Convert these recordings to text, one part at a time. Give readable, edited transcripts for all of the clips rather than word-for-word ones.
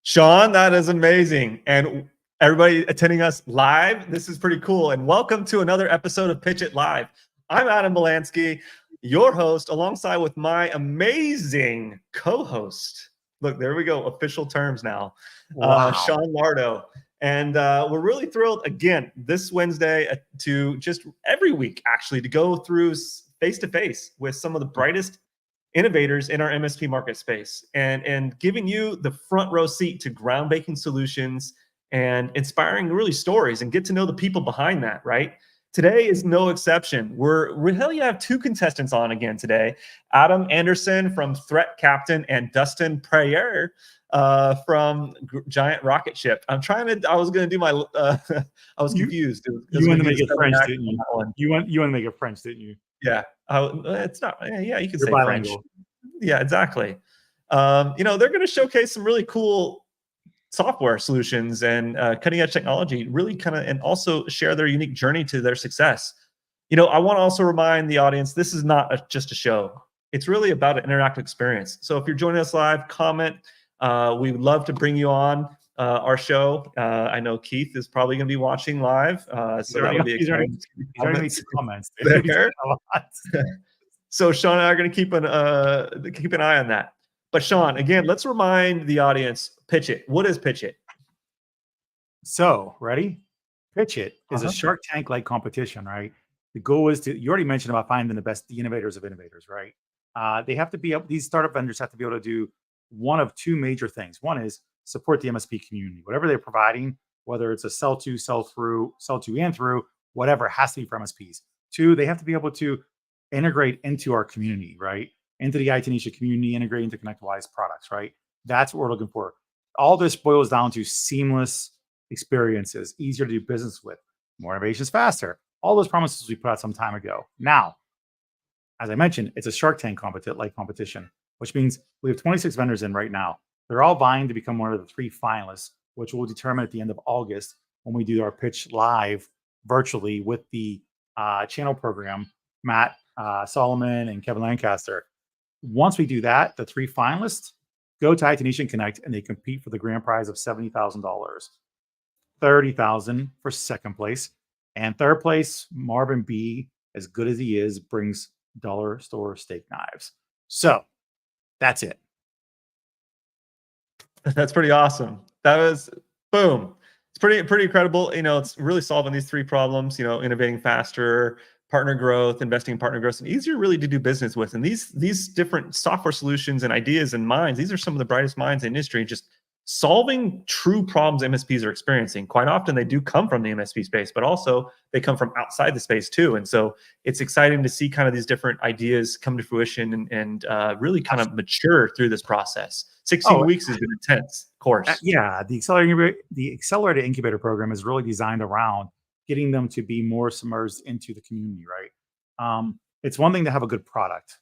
Sean, that is amazing. And everybody attending us live, this is pretty cool. And welcome to another episode of PitchIT Live. I'm Adam Bielanski, your host, alongside with my amazing co-host. Look, there we go, official terms now. Wow. Sean Lardo. And we're really thrilled, again, this Wednesday to just every week, actually, to go through face-to-face with some of the brightest innovators in our MSP market space and giving you the front row seat to groundbreaking solutions and inspiring really stories and get to know the people behind that, right? Today is no exception. We really have two contestants on again today. Adam Anderson from ThreatCaptain and Dustin Puryear from Giant Rocketship. I was going to do my, I was confused. You wanted to make it French, didn't you? You want to make it French, didn't you? Yeah, it's not. Yeah, you can say bilingual. French. Yeah, exactly. They're going to showcase some really cool software solutions and cutting edge technology, really and also share their unique journey to their success. I want to also remind the audience, this is not just a show. It's really about an interactive experience. So if you're joining us live, comment. We would love to bring you on our show. I know Keith is probably going to be watching live. So that would be exciting. He's already made some comments. So Sean and I are going to keep an eye on that. But Sean, again, let's remind the audience, PitchIT. What is PitchIT? So, ready? PitchIT is a Shark Tank-like competition, right? The goal is you already mentioned about finding the innovators of innovators, right? They have to be these startup vendors have to be able to do one of two major things. One is support the MSP community. Whatever they're providing, whether it's a sell to and through, whatever, has to be for MSPs. Two, they have to be able to integrate into our community, right? Into the IT Nation community, integrate into ConnectWise products, right? That's what we're looking for. All this boils down to seamless experiences, easier to do business with, more innovations faster. All those promises we put out some time ago. Now, as I mentioned, it's a Shark Tank competition, which means we have 26 vendors in right now. They're all vying to become one of the 3 finalists, which we'll determine at the end of August when we do our pitch live virtually with the channel program, Matt Solomon and Kevin Lancaster. Once we do that, the 3 finalists go to IT Nation Connect and they compete for the grand prize of $70,000, $30,000 for second place, and third place, Marvin B, as good as he is, brings dollar store steak knives. So that's it. That's pretty awesome. That was boom. It's pretty incredible. It's really solving these 3 problems. Innovating faster, partner growth, investing in partner growth, and easier really to do business with. And these different software solutions and ideas and minds, these are some of the brightest minds in the industry, just solving true problems MSPs are experiencing. Quite often they do come from the MSP space, but also they come from outside the space too. And so it's exciting to see kind of these different ideas come to fruition and really kind of mature through this process. 16 weeks has been intense course. Yeah, the accelerated incubator program is really designed around getting them to be more submerged into the community, right? It's one thing to have a good product,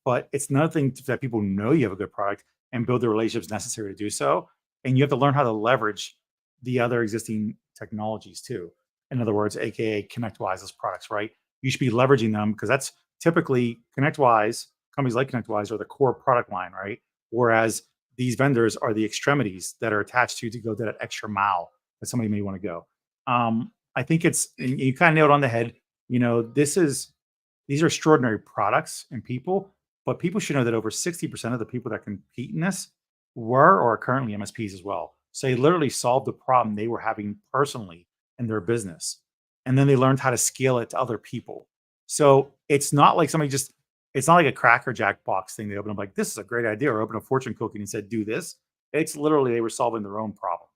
but it's another thing that people know you have a good product and build the relationships necessary to do so. And you have to learn how to leverage the other existing technologies too. In other words, AKA ConnectWise's products, right? You should be leveraging them because that's typically ConnectWise, companies like ConnectWise are the core product line, right? Whereas these vendors are the extremities that are attached to go that extra mile that somebody may want to go. I think you kind of nailed it on the head. These are extraordinary products and people, but people should know that over 60% of the people that compete in this were or are currently MSPs as well. So they literally solved the problem they were having personally in their business. And then they learned how to scale it to other people. So it's not like it's not like a Cracker Jack box thing. They open up like, this is a great idea, or open a fortune cookie and said, do this. It's literally, they were solving their own problem.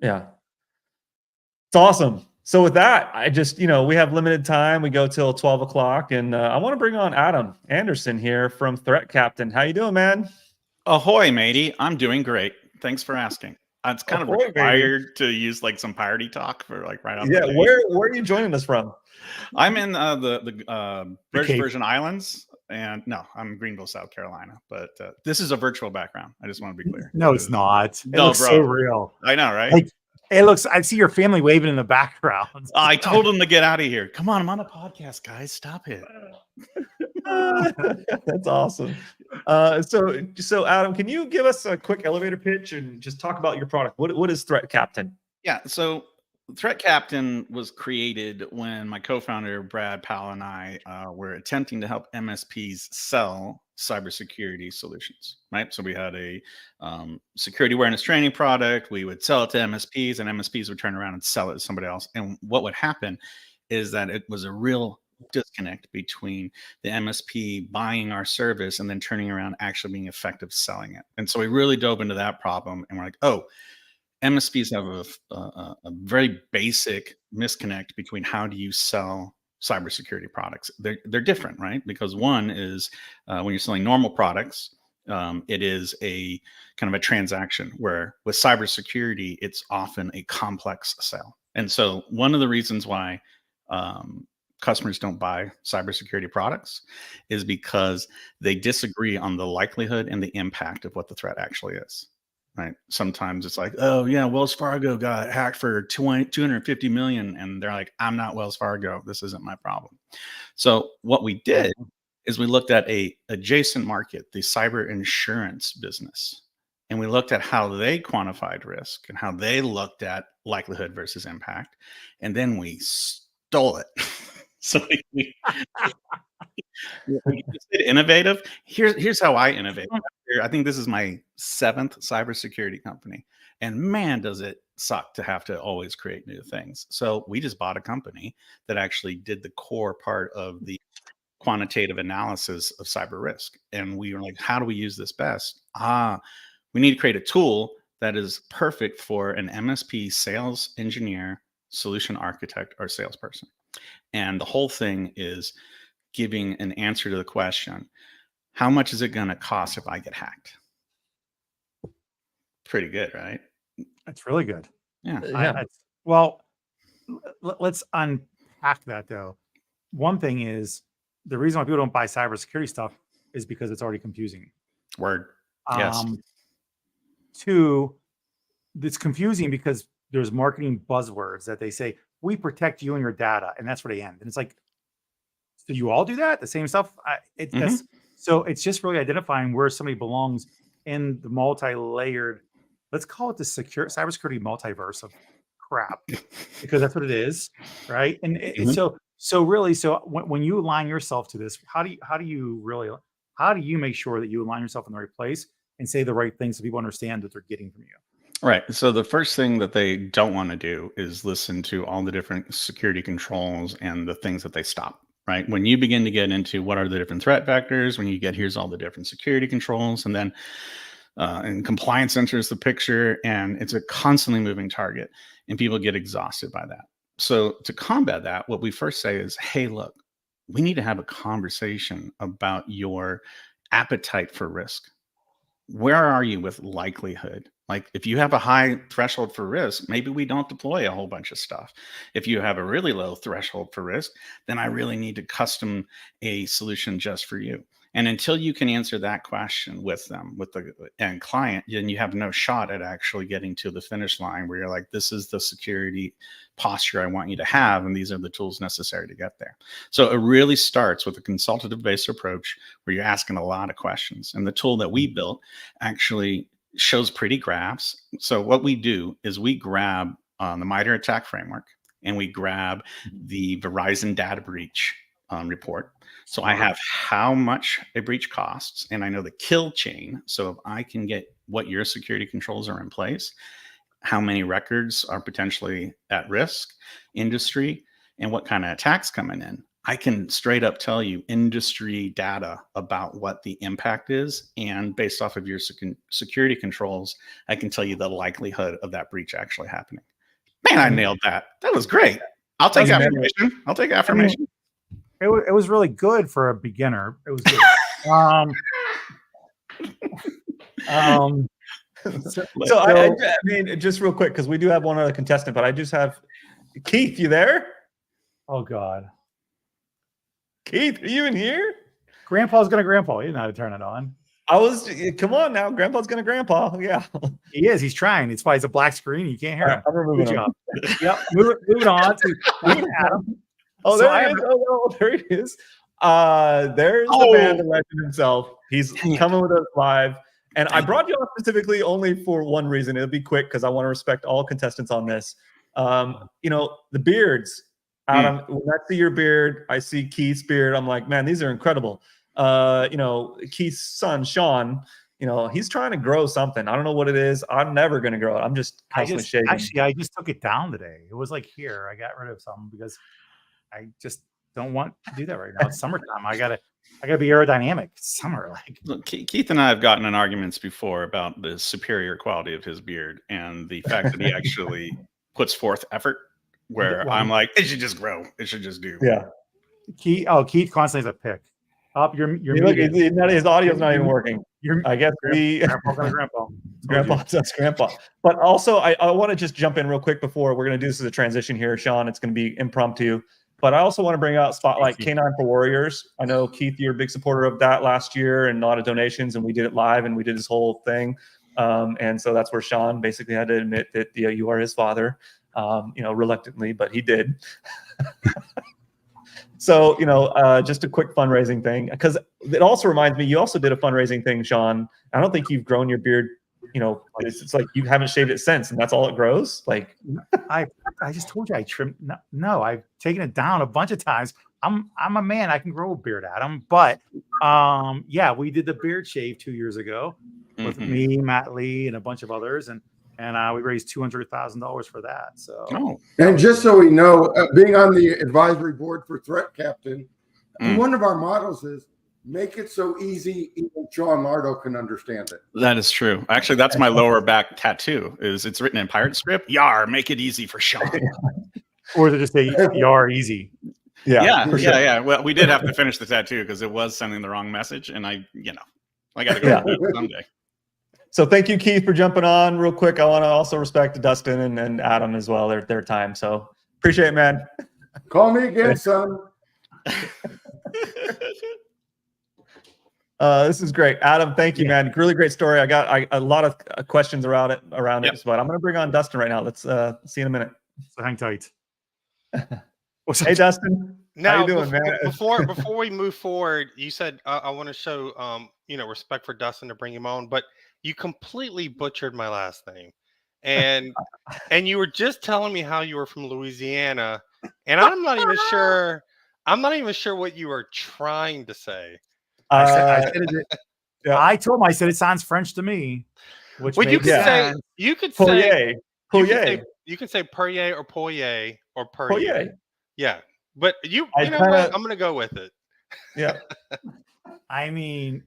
Yeah. It's awesome. So with that, I just, we have limited time. We go till 12 o'clock and I want to bring on Adam Anderson here from ThreatCaptain. How you doing, man? Ahoy, matey. I'm doing great. Thanks for asking. It's kind of required to use like some party talk for like right on. Yeah. Where are you joining us from? I'm in the British Virgin Islands, and no, I'm in Greenville, South Carolina. But this is a virtual background. I just want to be clear. No, it's not. It looks so real. I know, right? Like, I see your family waving in the background. I told them to get out of here. Come on, I'm on a podcast, guys. Stop it. That's awesome. So Adam, can you give us a quick elevator pitch and just talk about your product? What is ThreatCaptain? Yeah. So ThreatCaptain was created when my co-founder Brad Powell and I were attempting to help MSPs sell cybersecurity solutions. Right. So we had a security awareness training product. We would sell it to MSPs, and MSPs would turn around and sell it to somebody else. And what would happen is that it was a real disconnect between the MSP buying our service and then turning around actually being effective selling it. And so we really dove into that problem, and we're like, oh, MSPs have a very basic misconnect between how do you sell cybersecurity products. They're different, right? Because one is when you're selling normal products, it is a kind of a transaction, where with cybersecurity, it's often a complex sale. And so one of the reasons why customers don't buy cybersecurity products is because they disagree on the likelihood and the impact of what the threat actually is. Right. Sometimes it's like, oh yeah, Wells Fargo got hacked for 250 million. And they're like, I'm not Wells Fargo. This isn't my problem. So what we did is we looked at a adjacent market, the cyber insurance business. And we looked at how they quantified risk and how they looked at likelihood versus impact. And then we stole it. So we did innovative. Here's how I innovate. I think this is my 7th cybersecurity company, and man, does it suck to have to always create new things. So we just bought a company that actually did the core part of the quantitative analysis of cyber risk, and we were like, how do we use this best? We need to create a tool that is perfect for an MSP sales engineer, solution architect, or salesperson. And the whole thing is giving an answer to the question, how much is it going to cost if I get hacked? Pretty good, right? That's really good. Yeah. Well, let's unpack that though. One thing is, the reason why people don't buy cybersecurity stuff is because it's already confusing. Word. Yes. 2, it's confusing because there's marketing buzzwords that they say, we protect you and your data, and that's where they end. And it's like, so you all do that? The same stuff? So it's just really identifying where somebody belongs in the multi-layered, let's call it the cybersecurity multiverse of crap, because that's what it is, right? And so when you align yourself to this, how do you make sure that you align yourself in the right place and say the right things so people understand what they're getting from you? Right. So the first thing that they don't want to do is listen to all the different security controls and the things that they stop. Right. When you begin to get into what are the different threat vectors, when you get here's all the different security controls, and then and compliance enters the picture, and it's a constantly moving target, and people get exhausted by that. So to combat that, what we first say is, hey, look, we need to have a conversation about your appetite for risk. Where are you with likelihood? Like, if you have a high threshold for risk, maybe we don't deploy a whole bunch of stuff. If you have a really low threshold for risk, then I really need to custom a solution just for you. And until you can answer that question with them, with the end client, then you have no shot at actually getting to the finish line where you're like, this is the security posture I want you to have, and these are the tools necessary to get there. So it really starts with a consultative-based approach where you're asking a lot of questions. And the tool that we built actually shows pretty graphs. So what we do is we grab the MITRE ATT&CK framework, and we grab the Verizon data breach report. So I have how much a breach costs, and I know the kill chain. So if I can get what your security controls are in place, how many records are potentially at risk, industry, and what kind of attacks coming in, I can straight up tell you industry data about what the impact is. And based off of your security controls, I can tell you the likelihood of that breach actually happening. Man, I nailed that. That was great. I'll take affirmation. I'll take affirmation. It was really good for a beginner. It was good. I mean, just real quick, because we do have one other contestant, but I just have Keith. You there? Oh God, Keith, are you in here? Grandpa's gonna grandpa. You know how to turn it on. Come on now. Grandpa's gonna grandpa. Yeah, he is. He's trying. It's why it's a black screen. You can't hear him. I'm moving on. Yep. Moving on to Adam. Oh, there he is. Oh, there he is. There's the man, the legend himself. He's coming with us live. And I brought you on specifically only for one reason. It'll be quick because I want to respect all contestants on this. The beards. Adam, when I see your beard, I see Keith's beard. I'm like, man, these are incredible. Keith's son, Sean, he's trying to grow something. I don't know what it is. I'm never going to grow it. I'm just constantly shaving. Actually, I just took it down today. It was like here. I got rid of some because I just don't want to do that right now. It's summertime. I gotta be aerodynamic. It's summer. Like, look, Keith and I have gotten in arguments before about the superior quality of his beard and the fact that he actually puts forth effort. Where I'm like, it should just grow. It should just do. Yeah. Keith constantly has a pick. Up, you're his audio's not even working. I guess grandpa. But also, I want to just jump in real quick before we're going to do this as a transition here, Sean. It's going to be impromptu. But I also want to bring out Spotlight Canine for Warriors. I know, Keith, you're a big supporter of that last year and a lot of donations, and we did it live and we did this whole thing. And so that's where Sean basically had to admit that you are his father, reluctantly, but he did. So, just a quick fundraising thing, because it also reminds me, you also did a fundraising thing, Sean. I don't think you've grown your beard. It's like you haven't shaved it since, and that's all it grows. Like, I just told you I trimmed. No, I've taken it down a bunch of times. I'm a man. I can grow a beard, Adam. But we did the beard shave 2 years ago with me, Matt Lee, and a bunch of others, and we raised $200,000 for that. So, and just so we know, being on the advisory board for ThreatCaptain, one of our models is make it so easy even Sean Lardo can understand it. That is true. Actually, that's my lower back tattoo. It's written in pirate script. Yar, make it easy for Sean. Or to just say yar easy. Yeah. Well, we did have to finish the tattoo because it was sending the wrong message, and I got to go do it someday. So thank you, Keith, for jumping on real quick. I want to also respect Dustin and Adam as well, their time. So appreciate it, man. Call me again, son. This is great. Adam, thank you, man. Really great story. I got a lot of questions around it, but I'm going to bring on Dustin right now. Let's see in a minute. So hang tight. Hey, Dustin. Now, how you doing, man? Before we move forward, you said I want to show respect for Dustin to bring him on, but you completely butchered my last name, and you were just telling me how you were from Louisiana, and I'm not even sure what you were trying to say. I told him, I said it sounds French to me. Which you could say Puryear. You can say Puryear or Puryear or Puryear. Puryear. Yeah, but you know what? I'm gonna go with it. Yeah. I mean,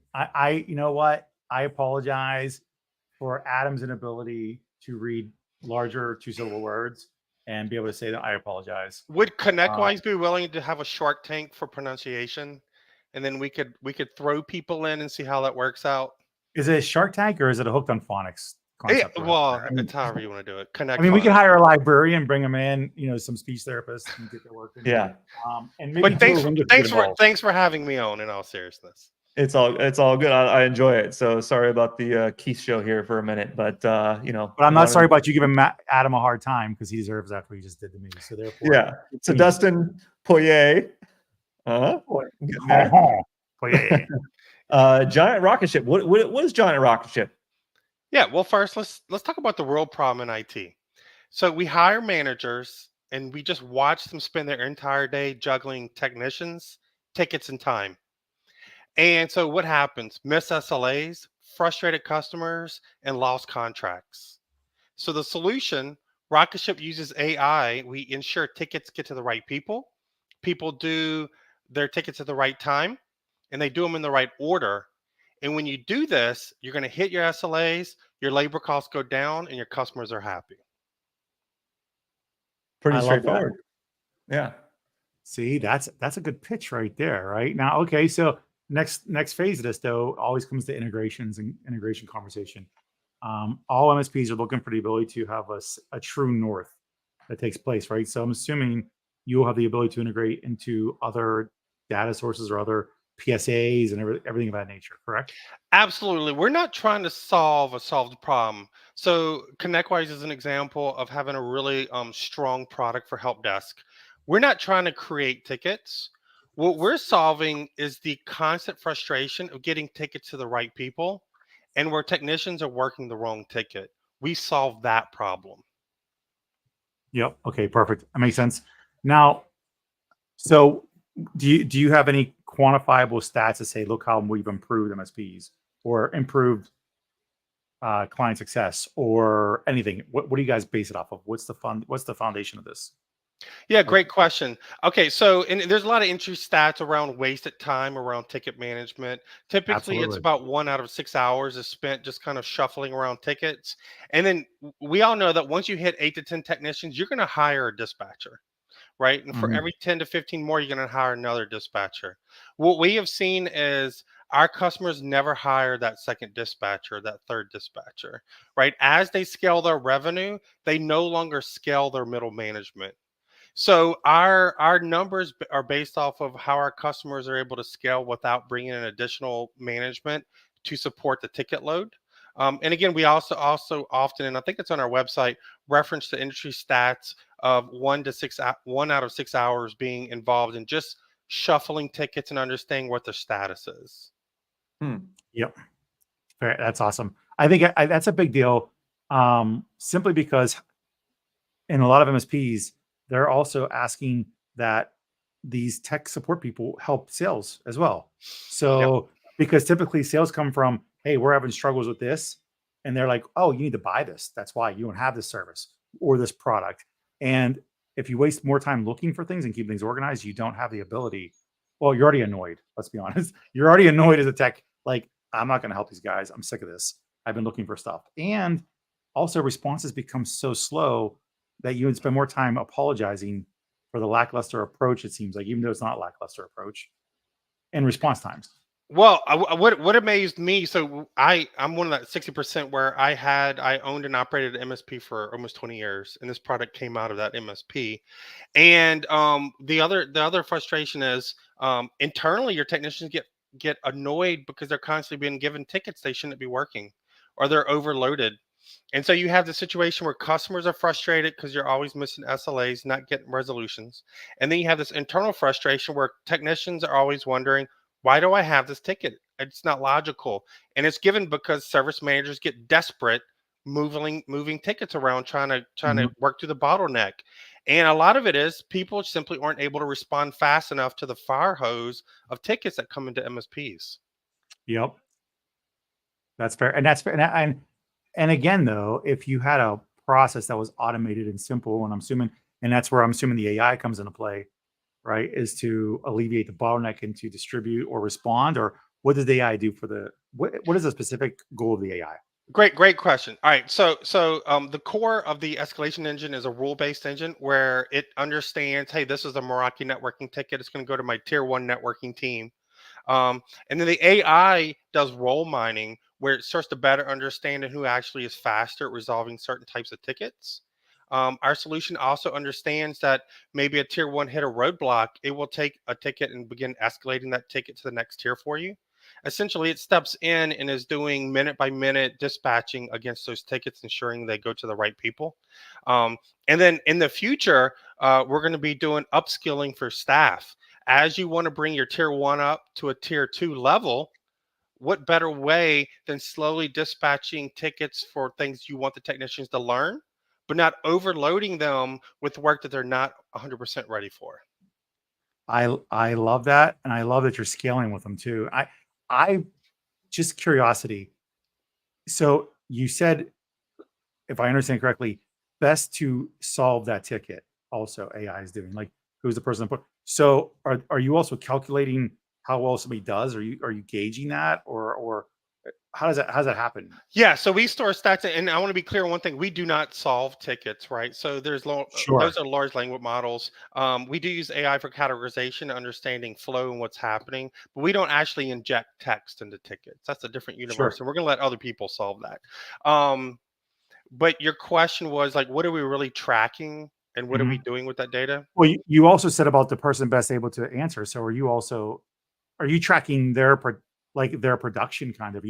you know what? I apologize for Adam's inability to read larger two-syllable words and be able to say that. I apologize. Would ConnectWise be willing to have a Shark Tank for pronunciation, and then we could throw people in and see how that works out? Is it a Shark Tank or is it a Hooked on Phonics concept? It's however you want to do it. We can hire a librarian, bring them in, some speech therapists, and get their work in. Yeah. And maybe thanks for having me on. In all seriousness. It's all good. I enjoy it. So sorry about the Keith show here for a minute, but But I'm not sorry about you giving Adam a hard time because he deserves that what he just did to me. So therefore, yeah. So Dustin Puryear, Puryear. Giant Rocketship. What is Giant Rocketship? Yeah. Well, first let's talk about the real problem in IT. So we hire managers and we just watch them spend their entire day juggling technicians, tickets, and time. And so what happens? Missed SLAs, frustrated customers, and lost contracts. So the solution, Rocketship uses AI. We ensure tickets get to the right people. People do their tickets at the right time, and they do them in the right order. And when you do this, you're going to hit your SLAs, your labor costs go down, and your customers are happy. Pretty straightforward. Yeah. See, that's a good pitch right there, right? Now, okay, so next phase of this, though, always comes to integrations and integration conversation. All MSPs are looking for the ability to have a true north that takes place, right? So I'm assuming you'll have the ability to integrate into other data sources or other PSAs and everything of that nature, correct? Absolutely. We're not trying to solve a solved problem. So ConnectWise is an example of having a really strong product for help desk. We're not trying to create tickets. What we're solving is the constant frustration of getting tickets to the right people and where technicians are working the wrong ticket. We solve that problem. Yep. Okay, perfect. That makes sense. Now, so do you have any quantifiable stats to say, look how we've improved MSPs or improved client success or anything? What do you guys base it off of? What's the foundation of this? Yeah, great question. Okay, so and there's a lot of interesting stats around wasted time around ticket management. Typically, it's Absolutely. about 1 out of 6 hours is spent just kind of shuffling around tickets. And then we all know that once you hit 8 to 10 technicians, you're going to hire a dispatcher, right? And for Mhm. every 10 to 15 more, you're going to hire another dispatcher. What we have seen is our customers never hire that second dispatcher, that third dispatcher, right? As they scale their revenue, they no longer scale their middle management. So our numbers are based off of how our customers are able to scale without bringing in additional management to support the ticket load. And again, we also often, and I think it's on our website, reference the industry stats of 1 out of 6 hours being involved in just shuffling tickets and understanding what their status is. Yep. That's awesome. I think that's a big deal. Simply because in a lot of MSPs, they're also asking that these tech support people help sales as well. So because typically sales come from, hey, we're having struggles with this, and they're like, oh, you need to buy this. That's why you don't have this service or this product. And if you waste more time looking for things and keep things organized, you don't have the ability. Well, you're already annoyed. Let's be honest. You're already annoyed as a tech. Like, I'm not going to help these guys. I'm sick of this. I've been looking for stuff. And also responses become so slow that you would spend more time apologizing for the lackluster approach, it seems like, even though it's not a lackluster approach, and response times. Well, what amazed me, so I'm one of that 60% where I owned and operated an MSP for almost 20 years, and this product came out of that MSP. And the other frustration is internally your technicians get annoyed because they're constantly being given tickets they shouldn't be working, or they're overloaded. And so you have the situation where customers are frustrated because you're always missing SLAs, not getting resolutions. And then you have this internal frustration where technicians are always wondering, why do I have this ticket? It's not logical. And it's given because service managers get desperate moving tickets around trying to work through the bottleneck. And a lot of it is people simply aren't able to respond fast enough to the fire hose of tickets that come into MSPs. Yep, that's fair, and that's fair. And again, though, if you had a process that was automated and simple, and I'm assuming, and that's where I'm assuming the AI comes into play, right? Is to alleviate the bottleneck and to distribute or respond, or what does the AI do for the what is the specific goal of the AI? Great question. All right, so the core of the escalation engine is a rule-based engine where it understands, hey, this is a Meraki networking ticket. It's going to go to my tier one networking team. And then the AI does role mining where it starts to better understand who actually is faster at resolving certain types of tickets. Our solution also understands that maybe a tier one hit a roadblock. It will take a ticket and begin escalating that ticket to the next tier for you. Essentially, it steps in and is doing minute by minute dispatching against those tickets, ensuring they go to the right people. And then in the future, we're going to be doing upskilling for staff. As you want to bring your tier one up to a tier two level, what better way than slowly dispatching tickets for things you want the technicians to learn, but not overloading them with work that they're not 100% ready for? I love that, and I love that you're scaling with them too. I just curiosity. So you said, if I understand correctly, best to solve that ticket. Also, AI is doing, like, who's the person that put. So are you also calculating how well somebody does? Are you gauging that, or how does that happen? Yeah, so we store stats, and I want to be clear on one thing: we do not solve tickets, right? So those Sure, are large language models. We do use AI for categorization, understanding flow and what's happening, but we don't actually inject text into tickets. That's a different universe, sure. and we're going to let other people solve that. But your question was like, what are we really tracking, and what are we Mhm. doing with that data? Well, you also said about the person best able to answer. So are you tracking their production kind of?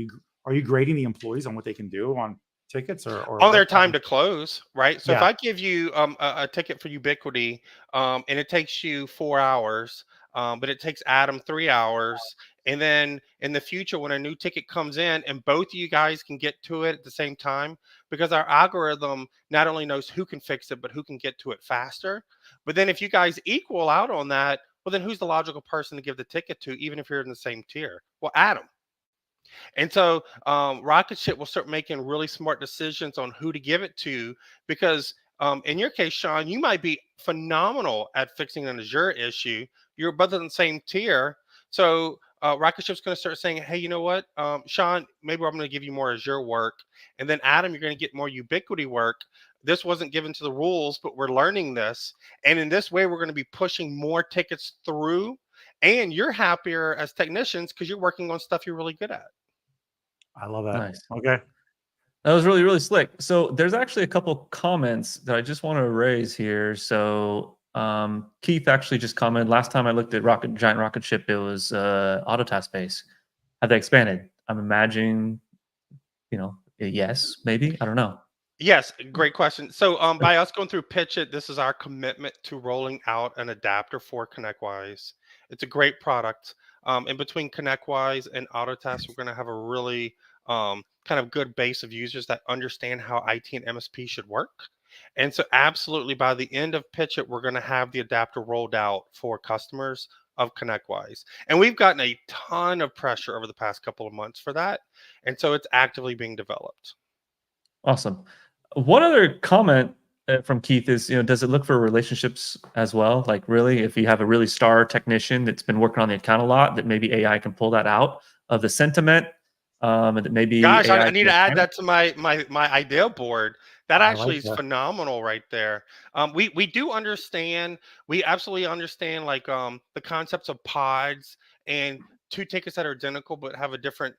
Are you grading the employees on what they can do on tickets, or On what? their time to close, right? So if Yeah. I give you a ticket for Ubiquity, and it takes you 4 hours, but it takes Adam 3 hours. And then in the future, when a new ticket comes in and both of you guys can get to it at the same time, because our algorithm not only knows who can fix it, but who can get to it faster. But then if you guys equal out on that, well, then who's the logical person to give the ticket to, even if you're in the same tier? Well, Adam. And so Rocketship will start making really smart decisions on who to give it to, because in your case, Sean, you might be phenomenal at fixing an Azure issue. You're both in the same tier. So Rocketship's going to start saying, hey, you know what, Sean, maybe I'm going to give you more Azure work. And then Adam, you're going to get more Ubiquity work. This wasn't given to the rules, but we're learning this. And in this way, we're going to be pushing more tickets through. And you're happier as technicians because you're working on stuff you're really good at. I love that. Nice. Okay. That was really, really slick. So there's actually a couple comments that I just want to raise here. So Keith actually just commented, last time I looked at Giant Rocketship, it was Autotask base. Have they expanded? I'm imagining, yes, maybe. I don't know. Yes, great question. So by us going through PitchIT, this is our commitment to rolling out an adapter for ConnectWise. It's a great product. In between ConnectWise and Autotask, we're going to have a really kind of good base of users that understand how IT and MSP should work. And so absolutely by the end of PitchIT, we're going to have the adapter rolled out for customers of ConnectWise. And we've gotten a ton of pressure over the past couple of months for that. And so it's actively being developed. Awesome. One other comment from Keith is, does it look for relationships as well? Like, really, if you have a really star technician that's been working on the account a lot, that maybe AI can pull that out of the sentiment, and that maybe. Gosh, AI I need to add that to my idea board. That actually is that. phenomenal right there. We do understand. We absolutely understand like the concepts of pods and 2 tickets that are identical but have a different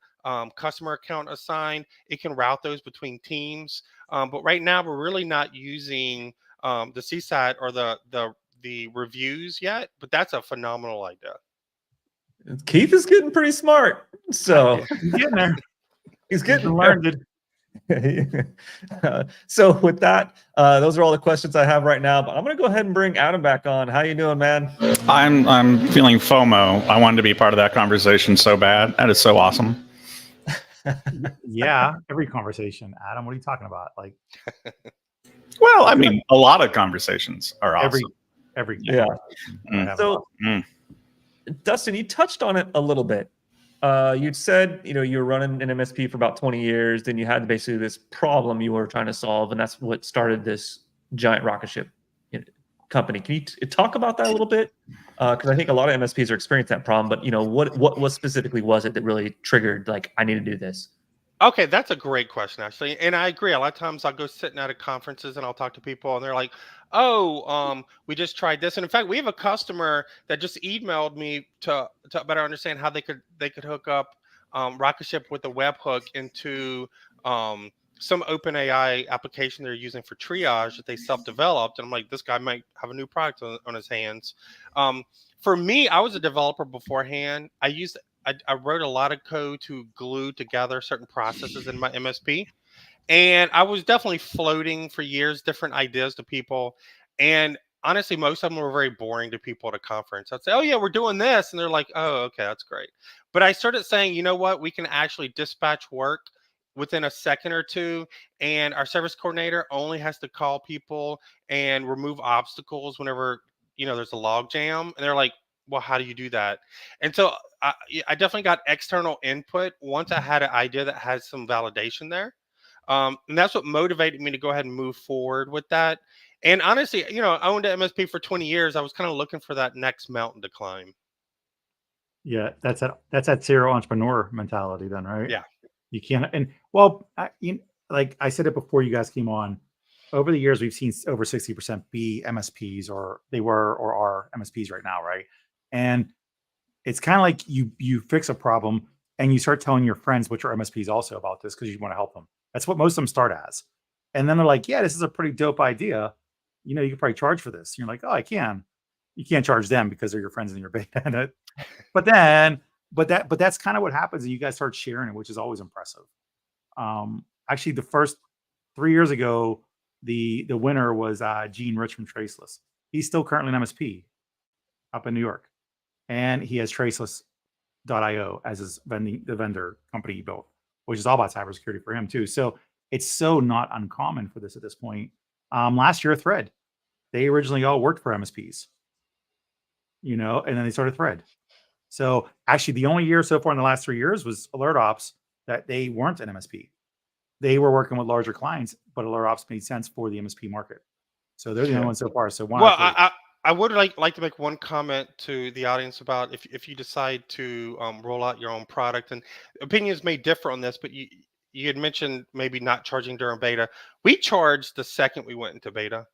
customer account assigned. It can route those between teams. But right now we're really not using the CSAT or the reviews yet. But that's a phenomenal idea. Keith is getting pretty smart. So He's getting there. he's getting learned. So with that, those are all the questions I have right now. But I'm going to go ahead and bring Adam back on. How you doing, man? I'm feeling FOMO. I wanted to be part of that conversation so bad. That is so awesome. Yeah, every conversation. Adam, what are you talking about? Like, well, I mean, a lot of conversations are awesome. Every yeah. So, Mm. Dustin, you touched on it a little bit. You'd said, you were running an MSP for about 20 years. Then you had basically this problem you were trying to solve, and that's what started this Giant Rocketship company. Can you talk about that a little bit? Because I think a lot of MSPs are experiencing that problem. But what specifically was it that really triggered, like, I need to do this? Okay, that's a great question, actually. And I agree. A lot of times I'll go sitting at conferences and I'll talk to people and they're like, oh, we just tried this. And in fact, we have a customer that just emailed me to better understand how they could hook up Rocketship with a webhook into some OpenAI application they're using for triage that they self-developed. And I'm like, this guy might have a new product on his hands. For me, I was a developer beforehand. I wrote a lot of code to glue together certain processes in my MSP. And I was definitely floating for years different ideas to people. And honestly, most of them were very boring to people at a conference. I'd say, oh, yeah, we're doing this. And they're like, oh, okay, that's great. But I started saying, you know what? We can actually dispatch work within a second or two. And our service coordinator only has to call people and remove obstacles whenever, there's a log jam. And they're like, well, how do you do that? And so I definitely got external input once I had an idea that had some validation there. And that's what motivated me to go ahead and move forward with that. And honestly, I owned an MSP for 20 years. I was kind of looking for that next mountain to climb. Yeah, that's that serial entrepreneur mentality then, right? Yeah. You can't, and well, like I said it before you guys came on, over the years, we've seen over 60% be MSPs or are MSPs right now, right? And it's kind of like you fix a problem and you start telling your friends, which are MSPs also, about this because you want to help them. That's what most of them start as. And then they're like, yeah, this is a pretty dope idea. You could probably charge for this. And you're like, oh, I can. You can't charge them because they're your friends and you're beta in it. But that's kind of what happens. And you guys start sharing it, which is always impressive. Actually, the first 3 years ago, the winner was Gene Rich from Traceless. He's still currently an MSP up in New York. and he has Traceless.io as his the vendor company he built, which is all about cybersecurity for him too. So it's so not uncommon for this at this point. Last year, Thread, they originally all worked for MSPs, and then they started Thread. So actually, the only year so far in the last 3 years was AlertOps that they weren't an MSP. They were working with larger clients, but AlertOps made sense for the MSP market. So they're the only ones so far. So one. Well, I would like to make one comment to the audience about if you decide to roll out your own product, and opinions may differ on this, but you had mentioned maybe not charging during beta. We charged the second we went into beta.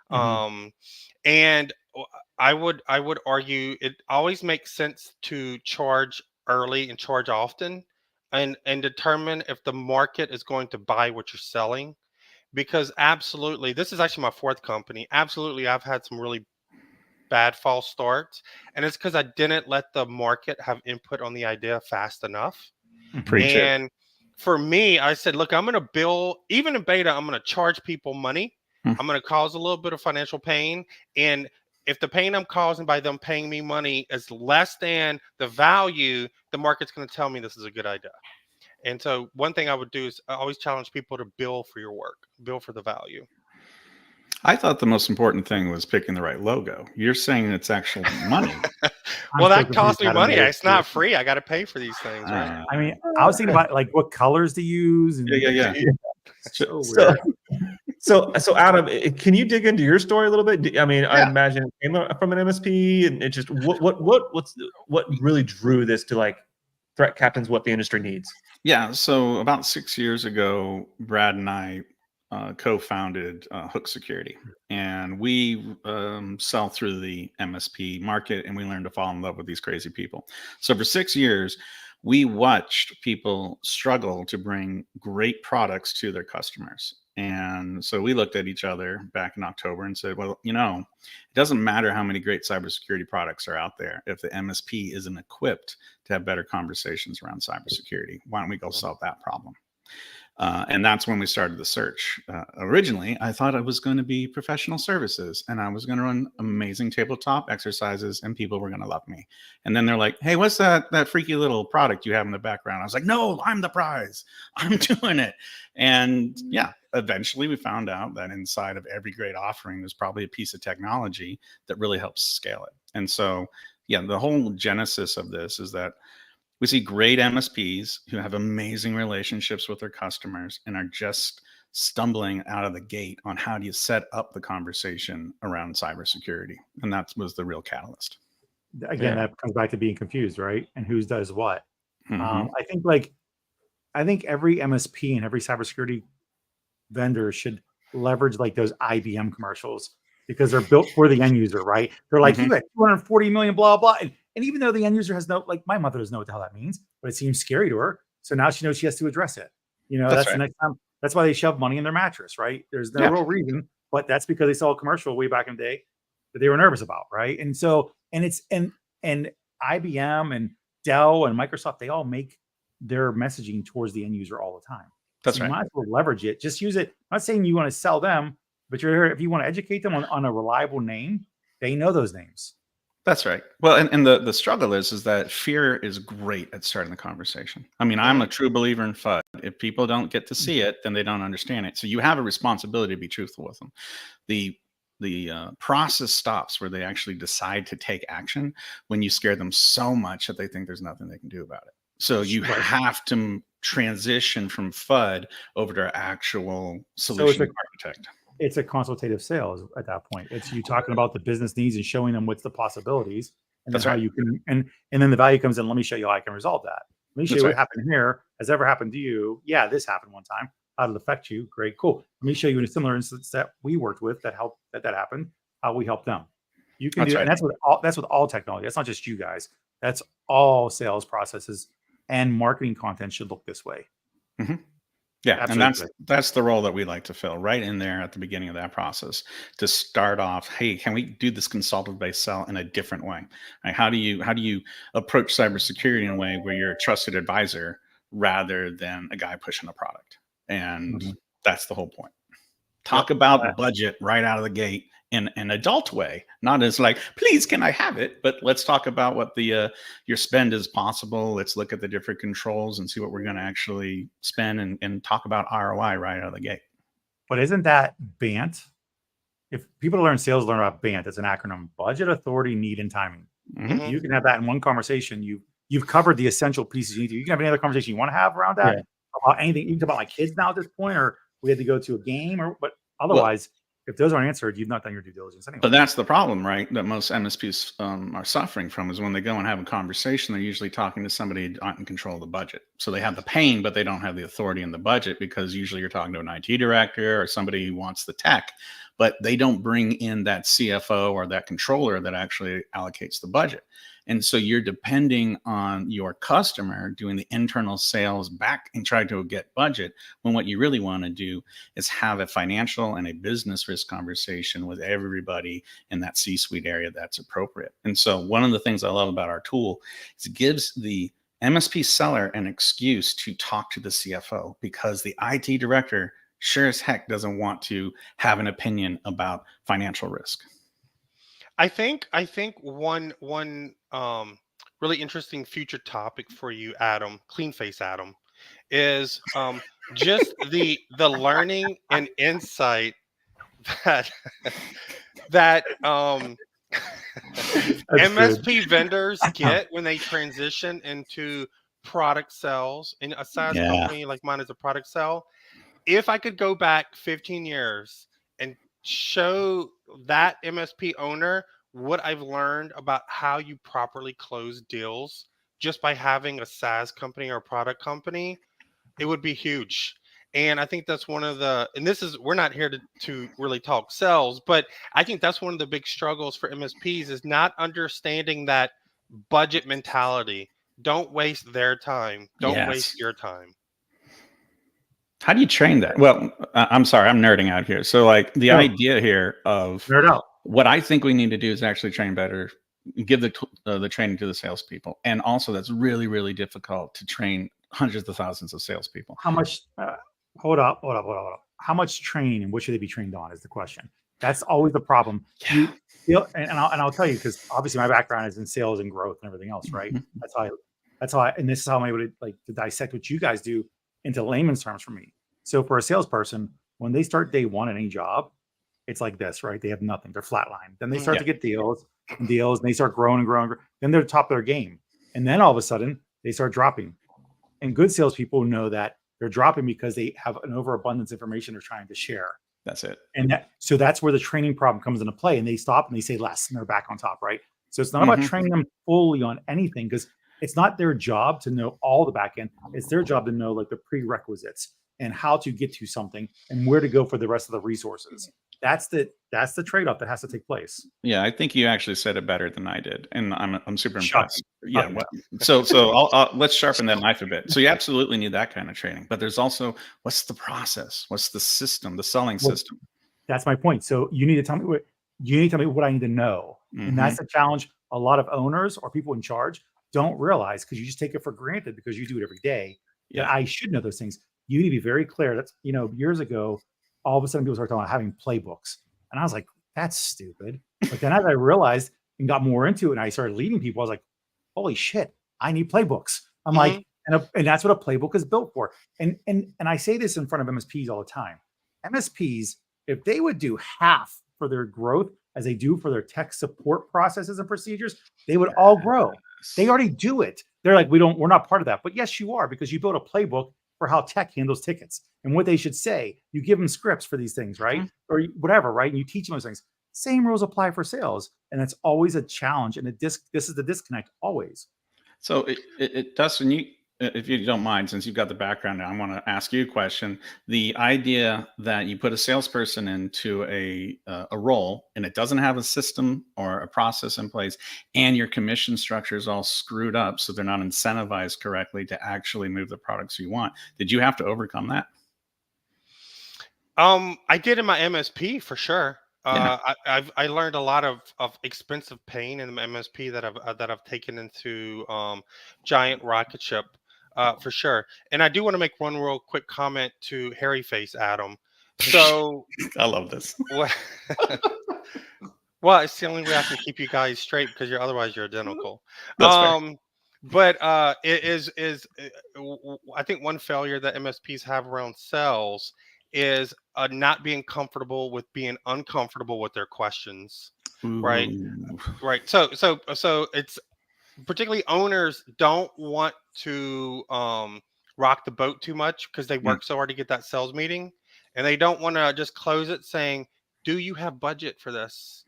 And I would argue it always makes sense to charge early and charge often, and determine if the market is going to buy what you're selling. Because absolutely, this is actually my fourth company. Absolutely, I've had some really bad false starts, and it's because I didn't let the market have input on the idea fast enough. Preach it. And for me, I said, look, I'm going to bill, even in beta, I'm going to charge people money. I'm going to cause a little bit of financial pain. And if the pain I'm causing by them paying me money is less than the value, the market's going to tell me this is a good idea. And so one thing I would do is I always challenge people to bill for your work, bill for the value. I thought the most important thing was picking the right logo. You're saying it's actual money. Well, that costs me money. It's not free. I got to pay for these things, right? I mean, I was thinking about like what colors to use. And Yeah. So Adam, can you dig into your story a little bit? I mean, I imagine it came from an MSP, and it just what really drew this to like ThreatCaptain's what the industry needs. Yeah. So about 6 years ago, Brad and I co-founded Hook Security, and we sell through the MSP market, and we learned to fall in love with these crazy people. So for 6 years, we watched people struggle to bring great products to their customers. And so we looked at each other back in October and said, well, it doesn't matter how many great cybersecurity products are out there. If the MSP isn't equipped to have better conversations around cybersecurity, why don't we go solve that problem? And that's when we started the search. Originally, I thought it was going to be professional services, and I was going to run amazing tabletop exercises, and people were going to love me. And then they're like, hey, what's that freaky little product you have in the background? I was like, no, I'm the prize. I'm doing it. And yeah, eventually we found out that inside of every great offering, there's probably a piece of technology that really helps scale it. And so, yeah, the whole genesis of this is that we see great MSPs who have amazing relationships with their customers and are just stumbling out of the gate on how do you set up the conversation around cybersecurity. And that was the real catalyst. Again, that comes back to being confused, right? And who does what. I think every MSP and every cybersecurity vendor should leverage like those IBM commercials, because they're built for the end user, right? They're like, you got 240 million, blah, blah. And even though the end user has like my mother doesn't know what the hell that means, but it seems scary to her. So now she knows she has to address it. That's right. The next time. That's why they shove money in their mattress, right? There's no real reason, but that's because they saw a commercial way back in the day that they were nervous about, right? And so, and IBM and Dell and Microsoft, they all make their messaging towards the end user all the time. That's right. You might as well leverage it. Just use it. I'm not saying you want to sell them, but you're here if you want to educate them on a reliable name. They know those names. That's right. Well, and the struggle is that fear is great at starting the conversation. I mean, I'm a true believer in FUD. If people don't get to see it, then they don't understand it. So you have a responsibility to be truthful with them. The process stops where they actually decide to take action when you scare them so much that they think there's nothing they can do about it. So you have to transition from FUD over to actual solution architect. It's a consultative sales at that point. It's you talking about the business needs and showing them what's the possibilities, and then how you can, and then the value comes in. Let me show you how I can resolve that. Let me show you what happened here. Has ever happened to you? Yeah, this happened one time. How did it affect you? Great, cool. Let me show you in a similar instance that we worked with that helped that happened. How we helped them. You can do that. And that's with all technology. That's not just you guys. That's all sales processes, and marketing content should look this way. Yeah, absolutely. And that's the role that we like to fill right in there at the beginning of that process to start off. Hey, can we do this consultative-based sell in a different way? Like, how do you approach cybersecurity in a way where you're a trusted advisor rather than a guy pushing a product? And that's the whole point. Talk about budget right out of the gate in an adult way, not as like, please, can I have it? But let's talk about what the your spend is possible. Let's look at the different controls and see what we're going to actually spend and talk about ROI right out of the gate. But isn't that BANT? If people learn sales, learn about BANT. It's an acronym: budget, authority, need, and timing. Mhm. You can have that in one conversation. You've covered the essential pieces you need to. You can have any other conversation you want to have around that about anything. You can talk about my kids now at this point, or we had to go to a game, but otherwise, if those aren't answered, you've not done your due diligence anyway. But that's the problem, right? That most MSPs are suffering from is when they go and have a conversation, they're usually talking to somebody not in control of the budget. So they have the pain, but they don't have the authority in the budget, because usually you're talking to an IT director or somebody who wants the tech, but they don't bring in that CFO or that controller that actually allocates the budget. And so you're depending on your customer doing the internal sales back and trying to get budget, when what you really want to do is have a financial and a business risk conversation with everybody in that C-suite area that's appropriate. And so one of the things I love about our tool is it gives the MSP seller an excuse to talk to the CFO, because the IT director sure as heck doesn't want to have an opinion about financial risk. I think one really interesting future topic for you, Adam, clean face Adam, is just the learning and insight that that MSP vendors get when they transition into product sales. In a SaaS company like mine is a product sell. If I could go back 15 years and show that MSP owner what I've learned about how you properly close deals just by having a SaaS company or a product company, it would be huge. And I think that's one of the, and this is, we're not here to really talk sales, but I think that's one of the big struggles for MSPs is not understanding that budget mentality. Don't waste their time. Don't waste your time. How do you train that? Well, I'm sorry, I'm nerding out here. So like the idea here of nerd out. What I think we need to do is actually train better, give the training to the salespeople. And also that's really, really difficult to train hundreds of thousands of salespeople. How much, hold up. How much training and what should they be trained on is the question. That's always the problem. Yeah. And I'll tell you, because obviously my background is in sales and growth and everything else, right? Mm-hmm. That's how I, and this is how I'm able to to dissect what you guys do into layman's terms for me. So for a salesperson, when they start day one at any job, it's like this, right? They have nothing. They're flatline. Then they start to get deals, and they start growing and growing. Then they're top of their game. And then all of a sudden they start dropping. And good salespeople know that they're dropping because they have an overabundance of information they're trying to share. That's it. And so that's where the training problem comes into play. And they stop and they say less and they're back on top, right? So it's not about training them fully on anything, because it's not their job to know all the back end. It's their job to know like the prerequisites and how to get to something and where to go for the rest of the resources. That's the trade-off that has to take place. Yeah, I think you actually said it better than I did, and I'm super impressed. Shocking. Yeah, so let's sharpen that knife a bit. So you absolutely need that kind of training, but there's also what's the process, what's the system, the selling system. That's my point. So you need to tell me what I need to know, and that's the challenge. A lot of owners or people in charge don't realize, because you just take it for granted because you do it every day. Yeah, I should know those things. You need to be very clear. That's years ago. All of a sudden people started talking about having playbooks. And I was like, that's stupid. But then as I realized and got more into it and I started leading people, I was like, holy shit, I need playbooks. I'm like, and that's what a playbook is built for. And I say this in front of MSPs all the time. MSPs, if they would do half for their growth as they do for their tech support processes and procedures, they would all grow. They already do it. They're like, we're not part of that. But yes, you are, because you built a playbook for how tech handles tickets and what they should say. You give them scripts for these things, right? Or whatever, right? And you teach them those things. Same rules apply for sales. And it's always a challenge. And this is the disconnect always. So Dustin, if you don't mind, since you've got the background now, I want to ask you a question. The idea that you put a salesperson into a role and it doesn't have a system or a process in place, and your commission structure is all screwed up, so they're not incentivized correctly to actually move the products you want. Did you have to overcome that? I did in my MSP for sure. I learned a lot of expensive pain in the MSP that I've taken into giant Rocketship. For sure. And I do want to make one real quick comment to Hairy Face Adam. So I love this. what? Well, it's the only way I can keep you guys straight because otherwise you're identical. That's fair. But it is I think one failure that MSPs have around sales is not being comfortable with being uncomfortable with their questions, right? Ooh. Right. So it's particularly owners don't want to rock the boat too much because they work so hard to get that sales meeting, and they don't want to just close it saying, "Do you have budget for this?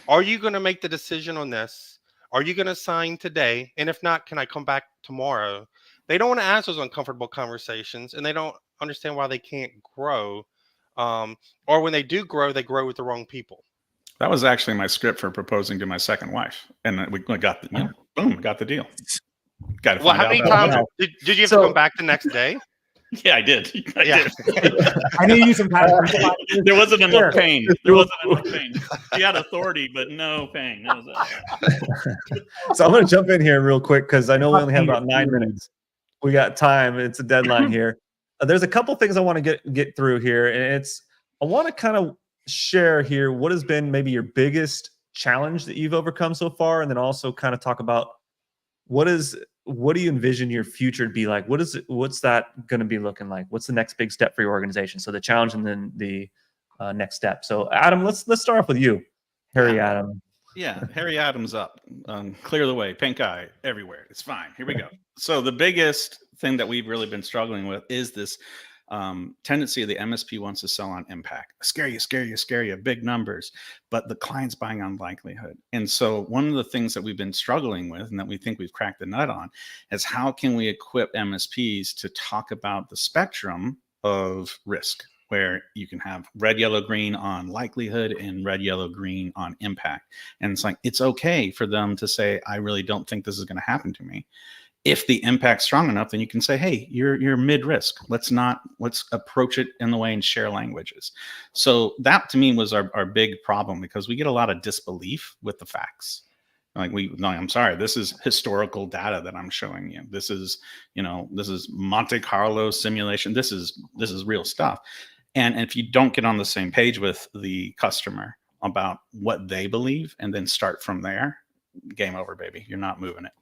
Are you going to make the decision on this? Are you going to sign today? And if not, can I come back tomorrow?" They don't want to ask those uncomfortable conversations, and they don't understand why they can't grow. Or when they do grow, they grow with the wrong people. That was actually my script for proposing to my second wife, and we got the boom, got the deal. Got to Well, find how many out. times did you have to come back the next day? Yeah, I did. Yeah. I knew you some time. There wasn't enough pain. There wasn't enough pain. She had authority, but no pain. That was So I'm going to jump in here real quick because I know we only have about 9 minutes. We got time. It's a deadline here. There's a couple things I want to get through here, and I want to kind of share here what has been maybe your biggest challenge that you've overcome so far, and then also kind of talk about what do you envision your future to be like? What's that going to be looking like? What's the next big step for your organization? So the challenge and then the next step. So Adam, let's start off with you, Harry Adam. Yeah, Harry Adams up. Clear the way, pink eye everywhere. It's fine. Here we go. So the biggest thing that we've really been struggling with is this tendency of the MSP wants to sell on impact. Scare you, big numbers, but the client's buying on likelihood. And so one of the things that we've been struggling with and that we think we've cracked the nut on is how can we equip MSPs to talk about the spectrum of risk, where you can have red, yellow, green on likelihood and red, yellow, green on impact. And it's like, it's okay for them to say, I really don't think this is going to happen to me. If the impact's strong enough, then you can say, hey, you're mid-risk. Let's approach it in the way and share languages. So that to me was our big problem, because we get a lot of disbelief with the facts. Like I'm sorry, this is historical data that I'm showing you. This is Monte Carlo simulation. This is real stuff. And if you don't get on the same page with the customer about what they believe and then start from there, game over, baby. You're not moving it.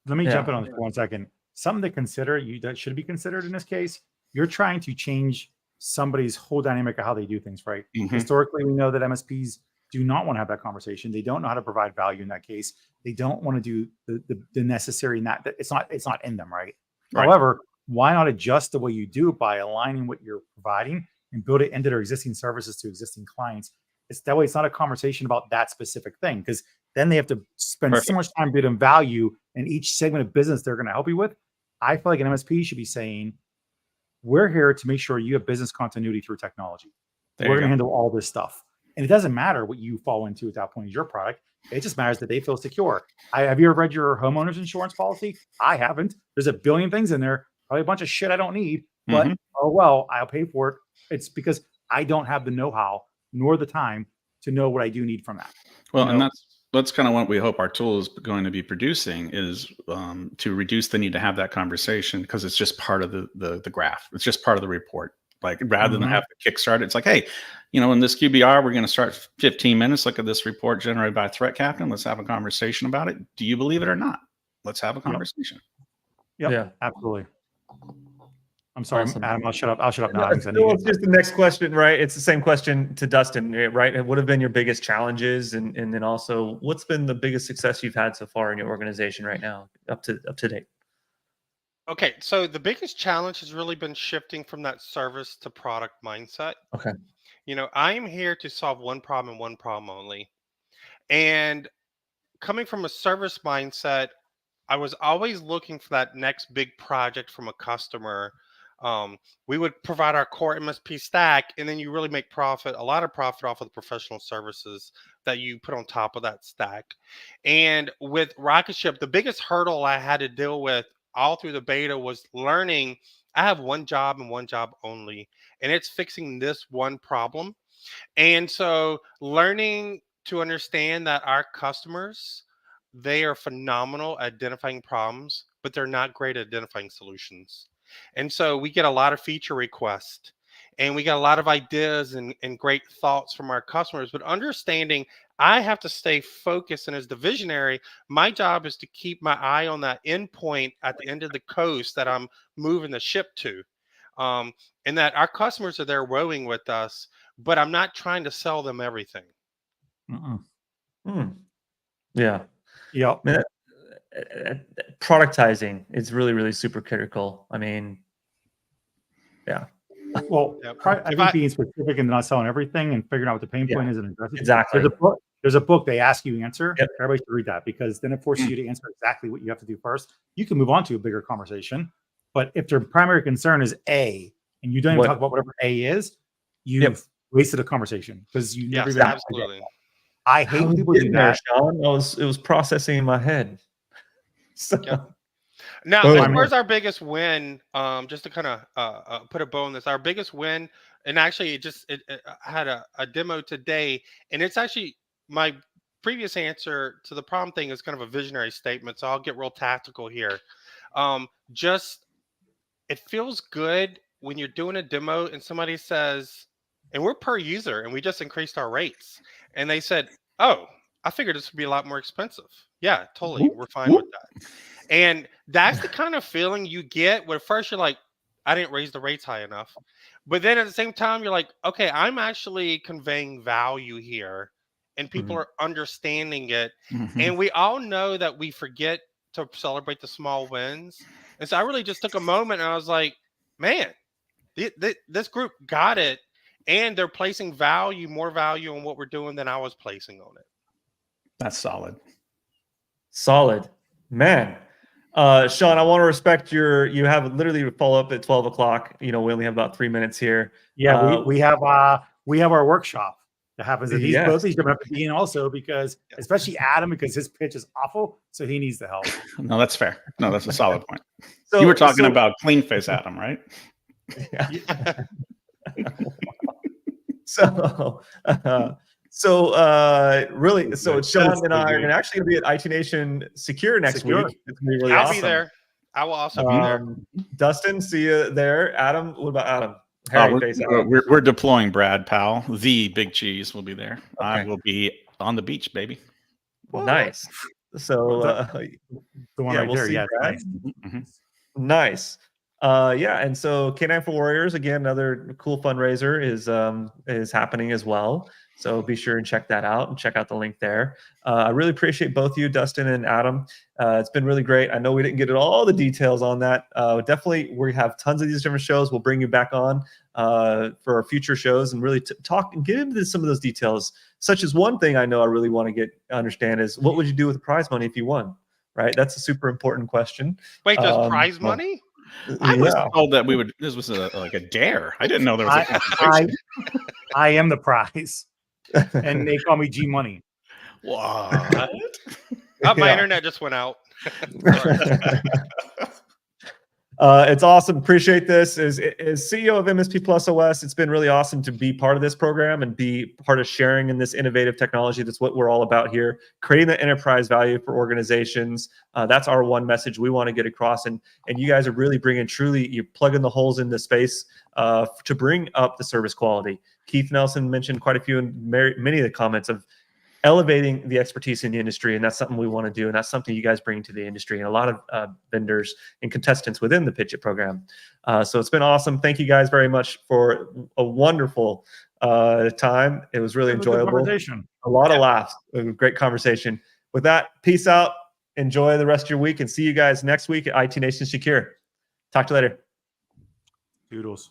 Let me jump in on this for 1 second. Something to consider, that should be considered in this case. You're trying to change somebody's whole dynamic of how they do things, right? Mm-hmm. Historically, we know that MSPs do not want to have that conversation. They don't know how to provide value in that case. They don't want to do the necessary. It's not in them, right? However, why not adjust the way you do it by aligning what you're providing and build it into their existing services to existing clients? It's that way. It's not a conversation about that specific thing, because then they have to spend so much time building value in each segment of business they're going to help you with. I feel like an MSP should be saying, we're here to make sure you have business continuity through technology. We're going to handle all this stuff. And it doesn't matter what you fall into at that point is your product. It just matters that they feel secure. Have you ever read your homeowner's insurance policy? I haven't. There's a billion things in there, probably a bunch of shit I don't need, but oh well, I'll pay for it. It's because I don't have the know-how nor the time to know what I do need from that. Well, and that's kind of what we hope our tool is going to be producing, is to reduce the need to have that conversation, because it's just part of the graph. It's just part of the report. Like, rather than have to kickstart it, it's like, hey, in this QBR, we're going to start 15 minutes. Look at this report generated by ThreatCaptain. Let's have a conversation about it. Do you believe it or not? Let's have a conversation. Yep. Yeah, absolutely. I'm sorry, awesome. Adam, I'll shut up now. It's just the next question, right? It's the same question to Dustin, right? What have been your biggest challenges? And then also, what's been the biggest success you've had so far in your organization right now, up to date? Okay, so the biggest challenge has really been shifting from that service to product mindset. Okay. I am here to solve one problem and one problem only. And coming from a service mindset, I was always looking for that next big project from a customer. We would provide our core MSP stack, and then you really make a lot of profit off of the professional services that you put on top of that stack. And with Rocketship, the biggest hurdle I had to deal with all through the beta was learning I have one job and one job only, and it's fixing this one problem. And so learning to understand that our customers, they are phenomenal at identifying problems, but they're not great at identifying solutions. And so we get a lot of feature requests. and we got a lot of ideas and great thoughts from our customers, but understanding I have to stay focused. And as the visionary, my job is to keep my eye on that endpoint at the end of the coast that I'm moving the ship to. And that our customers are there rowing with us, but I'm not trying to sell them everything. Yeah. Yep. Man, productizing is really, really super critical. I mean, yeah. Well, Yep. I think being specific and not selling everything and figuring out what the pain point is and addressing. Exactly. There's a book they ask you answer. Yep. Everybody should read that, because then it forces you to answer exactly what you have to do first. You can move on to a bigger conversation, but if their primary concern is A, and you don't even talk about whatever A is, you've wasted a conversation, because you never even absolutely. I hate when people do that. Sean. It was processing in my head. So. Yep. Now, as far as our biggest win, just to kind of put a bow on this, our biggest win, and actually it had a demo today, and it's actually my previous answer to the problem thing is kind of a visionary statement, so I'll get real tactical here. Just it feels good when you're doing a demo and somebody says, and we're per user and we just increased our rates, and they said, oh, I figured this would be a lot more expensive. Yeah, totally. We're fine with that. And that's the kind of feeling you get where first you're like, I didn't raise the rates high enough. But then at the same time, you're like, okay, I'm actually conveying value here and people are understanding it. And we all know that we forget to celebrate the small wins. And so I really just took a moment and I was like, man, this group got it. And they're placing more value on what we're doing than I was placing on it. That's solid. Solid, man. Sean, I want to respect you have literally a follow up at 12 o'clock. You know, we only have about 3 minutes here. Yeah, we have our workshop that happens. And both these have to be in also, because especially Adam, because his pitch is awful, so he needs the help. No, that's fair. No, that's a solid point. So, you were talking about clean face Adam, right? Yeah. Really, Sean and I are actually going to be at IT Nation Secure next week. It's going to be really awesome. I'll be there. I will also be there. Dustin, see you there. Adam, what about Adam? We're deploying Brad Powell. The big cheese will be there. Okay. I will be on the beach, baby. Nice. So the one right there. Yeah, nice. Nice. And so K9 for Warriors, again, another cool fundraiser is happening as well. So be sure and check that out and check out the link there. I really appreciate both of you, Dustin and Adam. It's been really great. I know we didn't get all the details on that. Definitely, we have tons of these different shows. We'll bring you back on for our future shows and really talk and get into some of those details. Such as one thing I know I really want to understand is, what would you do with the prize money if you won? Right, that's a super important question. Wait, there's prize money? I was told that this was like a dare. I didn't know there was a I am the prize. And they call me G Money. What? My internet just went out. It's awesome. Appreciate this. As CEO of MSP Plus OS, it's been really awesome to be part of this program and be part of sharing in this innovative technology. That's what we're all about here, creating the enterprise value for organizations. That's our one message we want to get across. And you guys are really you're plugging the holes in the space to bring up the service quality. Keith Nelson mentioned quite a few in many of the comments of elevating the expertise in the industry, and that's something we want to do, and that's something you guys bring to the industry and a lot of vendors and contestants within the PitchIT program. So it's been awesome. Thank you guys very much for a wonderful time. It was really enjoyable. A lot of laughs. A great conversation. With that, peace out. Enjoy the rest of your week, and see you guys next week at IT Nation Secure. Talk to you later. Doodles.